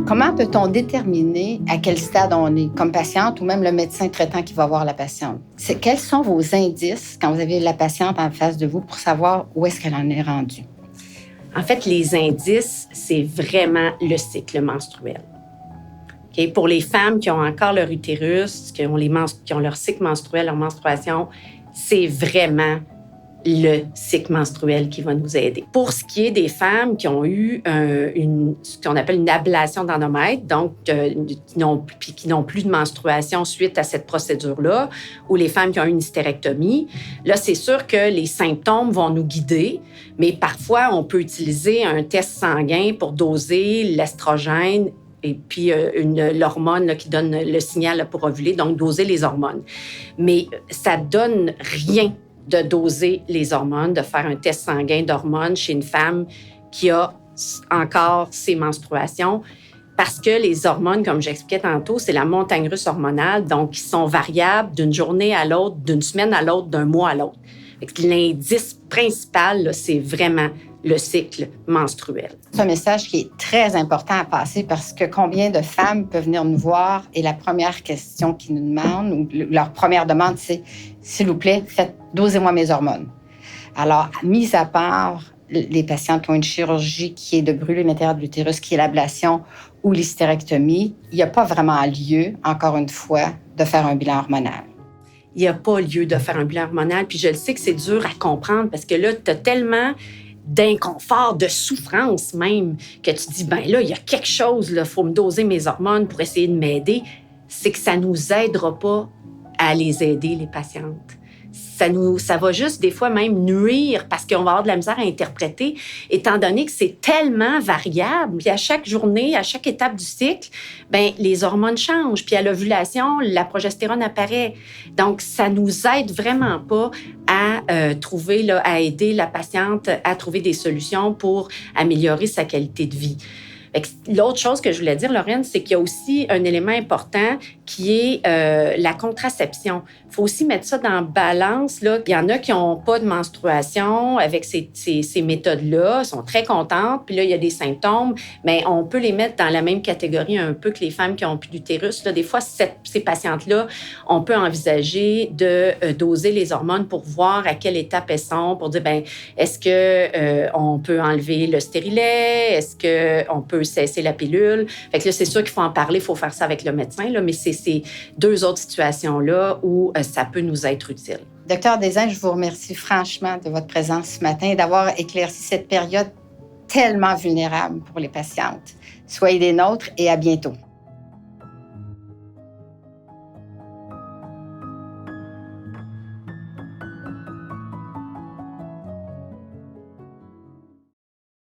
Comment peut-on déterminer à quel stade on est comme patiente ou même le médecin traitant qui va voir la patiente? Quels sont vos indices quand vous avez la patiente en face de vous pour savoir où est-ce qu'elle en est rendue? En fait, les indices, c'est vraiment le cycle menstruel. Okay? Pour les femmes qui ont encore leur utérus, qui ont leur cycle menstruel, leur menstruation, c'est vraiment le cycle menstruel qui va nous aider. Pour ce qui est des femmes qui ont eu ce qu'on appelle une ablation d'endomètre, donc qui n'ont plus de menstruation suite à cette procédure-là, ou les femmes qui ont eu une hystérectomie, là, c'est sûr que les symptômes vont nous guider, mais parfois, on peut utiliser un test sanguin pour doser l'estrogène et puis l'hormone là, qui donne le signal là, pour ovuler, donc doser les hormones. Mais ça donne rien de doser les hormones, de faire un test sanguin d'hormones chez une femme qui a encore ses menstruations, parce que les hormones, comme j'expliquais tantôt, c'est la montagne russe hormonale, donc ils sont variables d'une journée à l'autre, d'une semaine à l'autre, d'un mois à l'autre. L'indice principal, là, c'est vraiment le cycle menstruel. C'est un message qui est très important à passer parce que combien de femmes peuvent venir nous voir et la première question qu'ils nous demandent, ou leur première demande, c'est « S'il vous plaît, dosez-moi mes hormones ». Alors, mis à part les patientes qui ont une chirurgie qui est de brûler l'intérieur de l'utérus, qui est l'ablation ou l'hystérectomie, il n'y a pas vraiment lieu, encore une fois, de faire un bilan hormonal. Il n'y a pas lieu de faire un bilan hormonal, puis je le sais que c'est dur à comprendre parce que là, tu as tellement d'inconfort, de souffrance même, que tu dis, ben là, il y a quelque chose, il faut me doser mes hormones pour essayer de m'aider, c'est que ça ne nous aidera pas à les aider, les patientes. Ça va juste des fois même nuire parce qu'on va avoir de la misère à interpréter, étant donné que c'est tellement variable. Puis à chaque journée, à chaque étape du cycle, ben les hormones changent. Puis à l'ovulation, la progestérone apparaît. Donc, ça nous aide vraiment pas à à aider la patiente à trouver des solutions pour améliorer sa qualité de vie. L'autre chose que je voulais dire, Laurène, c'est qu'il y a aussi un élément important qui est la contraception. Il faut aussi mettre ça dans balance. Là. Il y en a qui n'ont pas de menstruation avec ces méthodes-là, sont très contentes, puis là, il y a des symptômes, mais on peut les mettre dans la même catégorie un peu que les femmes qui n'ont plus d'utérus. Là, des fois, ces patientes-là, on peut envisager de doser les hormones pour voir à quelle étape elles sont, pour dire, est-ce qu'on peut enlever le stérilet? Est-ce qu'on peut cesser la pilule? Fait que là, c'est sûr qu'il faut en parler, il faut faire ça avec le médecin, là, mais c'est ces deux autres situations-là où ça peut nous être utile. Docteur Design, je vous remercie franchement de votre présence ce matin et d'avoir éclairci cette période tellement vulnérable pour les patientes. Soyez des nôtres et à bientôt.